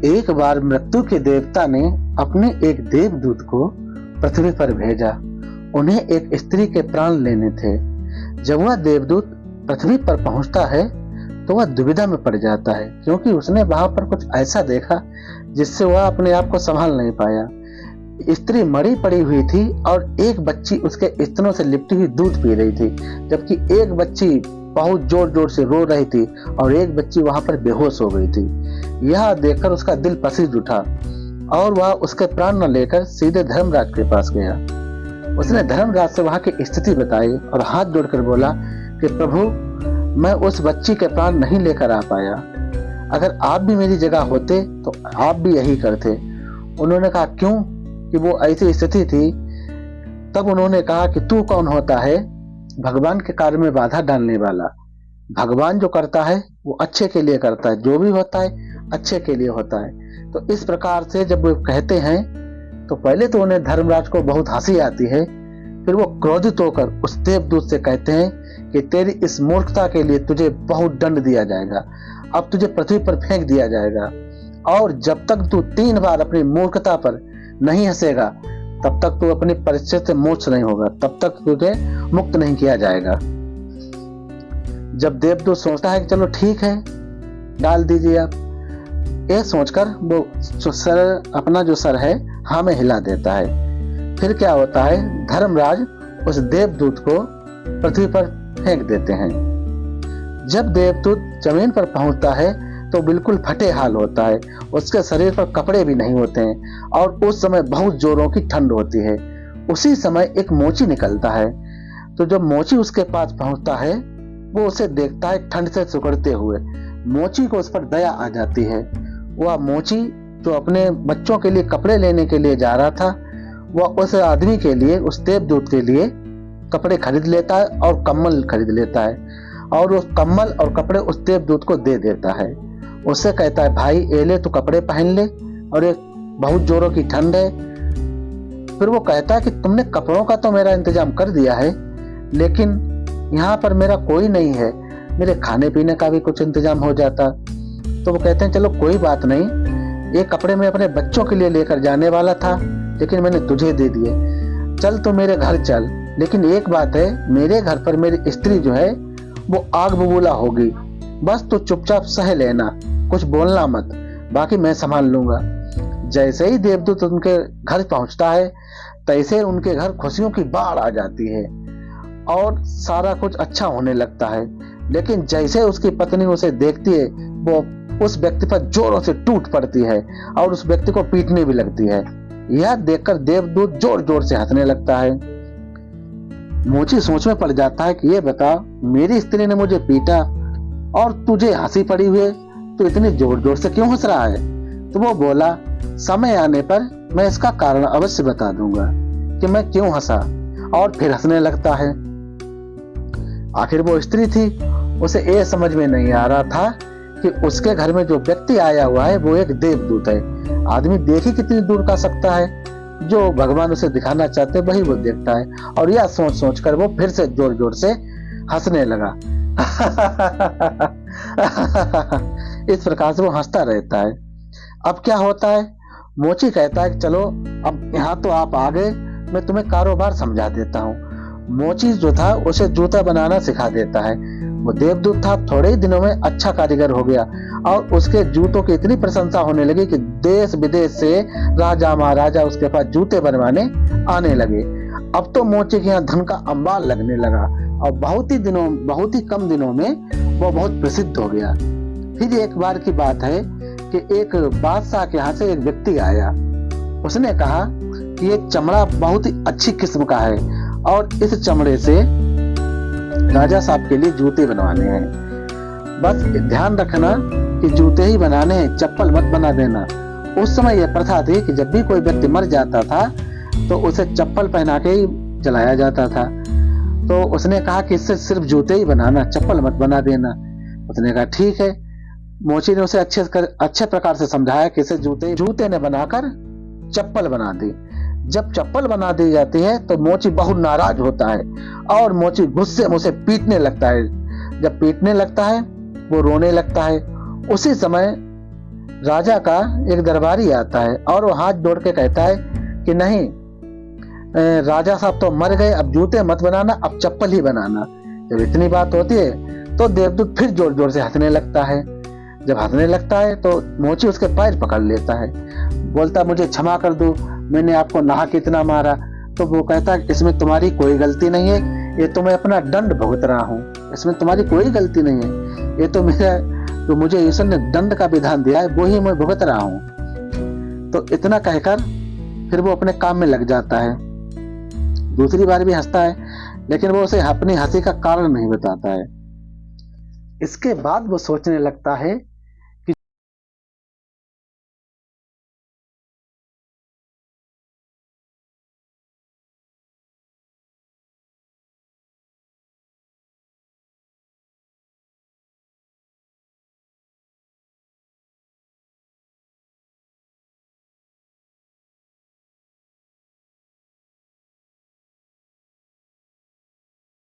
एक बार मृत्यु के देवता ने अपने एक देवदूत को पृथ्वी पर भेजा। उन्हें एक स्त्री के प्राण लेने थे। जब वह देवदूत पृथ्वी पर पहुंचता है तो वह दुविधा में पड़ जाता है, क्योंकि उसने वहां पर कुछ ऐसा देखा जिससे वह अपने आप को संभाल नहीं पाया। स्त्री मरी पड़ी हुई थी और एक बच्ची उसके स्तनों से लिपटी हुई दूध पी रही थी, जबकि एक बच्ची बहुत जोर जोर से रो रही थी और एक बच्ची वहां पर बेहोश हो गई थी। यह देखकर उसका दिल पसीज उठा और वह उसके प्राण न लेकर सीधे धर्मराज के पास गया। उसने धर्मराज से वहां की स्थिति बताई और हाथ जोड़कर बोला कि प्रभु, मैं उस बच्ची के प्राण नहीं लेकर आ पाया। अगर आप भी मेरी जगह होते तो आप भी यही करते। उन्होंने कहा, क्यों? कि वो ऐसी स्थिति थी। तब उन्होंने कहा कि तू कौन होता है भगवान के कार्य में बाधा डालने वाला? भगवान जो करता है वो अच्छे के लिए करता है, जो भी होता है अच्छे के लिए होता है। तो इस प्रकार से जब वो कहते हैं तो पहले तो उन्हें धर्मराज को बहुत हंसी आती है, फिर वो क्रोधित होकर उस देवदूत से कहते हैं कि तेरी इस मूर्खता के लिए तुझे बहुत दंड दिया जाएगा। अब तुझे पृथ्वी पर फेंक दिया जाएगा और जब तक तू 3 बार अपनी मूर्खता पर नहीं हंसेगा तब तक तू अपनी परिस्थिति से मोक्ष नहीं होगा, तब तक तुझे मुक्त नहीं किया जाएगा। जब देवदूत सोचता है कि चलो ठीक है, डाल दीजिए आप, यह सोचकर वो अपना जो सर है हाँ में हिला देता है। फिर क्या होता है, धर्मराज उस देवदूत को पृथ्वी पर फेंक देते हैं। जब देवदूत जमीन पर पहुंचता है तो बिल्कुल फटे हाल होता है, उसके शरीर पर कपड़े भी नहीं होते हैं और उस समय बहुत जोरों की ठंड होती है। उसी समय एक मोची निकलता है। तो जब मोची उसके पास पहुंचता है वो उसे देखता है ठंड से सिकुड़ते हुए। मोची को उस पर दया आ जाती है। वह मोची जो अपने बच्चों के लिए कपड़े लेने के लिए जा रहा था, वह उस आदमी के लिए, उस देवदूत के लिए कपड़े खरीद लेता है और कम्बल खरीद लेता है और उस कम्बल और कपड़े उस देवदूत को दे देता है। उससे कहता है, भाई ये ले, तू कपड़े पहन ले और एक बहुत जोरों की ठंड है। फिर वो कहता है कि तुमने कपड़ों का तो मेरा इंतजाम कर दिया है, लेकिन यहाँ पर मेरा कोई नहीं है, मेरे खाने पीने का भी कुछ इंतजाम हो जाता। तो वो कहते हैं, चलो कोई बात नहीं, ये कपड़े मैं अपने बच्चों के लिए लेकर जाने वाला था लेकिन मैंने तुझे दे दिए, चल तू मेरे घर चल। लेकिन एक बात है, मेरे घर पर मेरी स्त्री जो है वो आग बबूला होगी, बस तू चुपचाप सह लेना, कुछ बोलना मत, बाकी मैं संभाल लूंगा। जैसे ही देवदूत उनके घर पहुंचता है तैसे उनके घर खुशियों की बाढ़ आ जाती है और सारा कुछ अच्छा होने लगता है। लेकिन जैसे उसकी पत्नी उसे देखती है वो उस व्यक्ति पर जोरों से टूट पड़ती है और उस व्यक्ति को पीटने भी लगती है। यह देखकर देवदूत जोर जोर से हंसने लगता है। मोची सोच में पड़ जाता है कि ये बता, मेरी स्त्री ने मुझे पीटा और तुझे हंसी पड़ी हुई, तो इतनी जोर जोर से क्यों हंस रहा है? तो वो बोला, समय आने पर मैं इसका कारण अवश्य बता दूंगा कि मैं क्यों हंसा। और फिर हंसने लगता है। आखिर वो स्त्री थी, उसे ये समझ में नहीं आ रहा था कि उसके घर में जो व्यक्ति आया हुआ है वो एक देवदूत है। आदमी देख ही कितनी दूर का सकता है, जो भगवान उसे दिखाना चाहते वही वो देखता है। और यह सोच सोच कर वो फिर से जोर जोर से हंसने लगा। इस प्रकार से वो हंसता रहता है। अब क्या होता है, मोची कहता है कि चलो अब यहाँ तो आप आ गए, मैं तुम्हें कारोबार समझा देता हूँ। मोची जो था उसे जूता बनाना सिखा देता है। वो देवदूत था, थोड़े ही दिनों में अच्छा कारीगर हो गया और उसके जूतों की इतनी प्रशंसा होने लगी कि देश विदेश से राजा महाराजा उसके पास जूते बनवाने आने लगे। अब तो मोची के यहाँ धन का अंबार लगने लगा और बहुत ही कम दिनों में वो बहुत प्रसिद्ध हो गया। फिर एक बार की बात है कि एक बादशाह के यहाँ से एक व्यक्ति आया। उसने कहा कि ये चमड़ा बहुत ही अच्छी किस्म का है और इस चमड़े से राजा साहब के लिए जूते बनवाने हैं। बस ध्यान रखना कि जूते ही बनाने हैं, चप्पल मत बना देना। उस समय यह प्रथा थी कि जब भी कोई व्यक्ति मर जाता था तो उसे चप्पल पहना के ही जलाया जाता था। तो उसने कहा कि इससे सिर्फ जूते ही बनाना, चप्पल मत बना देना। उसने कहा ठीक है। मोची ने उसे अच्छे प्रकार से समझाया कि इसे जूते ने बनाकर चप्पल बना दी। जब चप्पल बना दी जाती है तो मोची बहुत नाराज होता है और मोची गुस्से में उसे पीटने लगता है। जब पीटने लगता है वो रोने लगता है। उसी समय राजा का एक दरबारी आता है और वो हाथ जोड़ के कहता है कि नहीं, राजा साहब तो मर गए, अब जूते मत बनाना, अब चप्पल ही बनाना। जब इतनी बात होती है तो देवदूत फिर जोर जोर से हंसने लगता है। जब हंसने लगता है तो मोची उसके पैर पकड़ लेता है, बोलता मुझे क्षमा कर दो, मैंने आपको नाहक इतना मारा। तो वो कहता है इसमें तुम्हारी कोई गलती नहीं है, ये तो मैं अपना दंड भुगत रहा हूँ, इसमें तुम्हारी कोई गलती नहीं है, ये तो मेरा जो मुझे ईश्वर ने दंड का विधान दिया है वो ही मैं भुगत रहा हूँ। तो इतना कहकर फिर वो अपने काम में लग जाता है। दूसरी बार भी हंसता है, लेकिन वो उसे अपनी हंसी का कारण नहीं बताता है। इसके बाद वो सोचने लगता है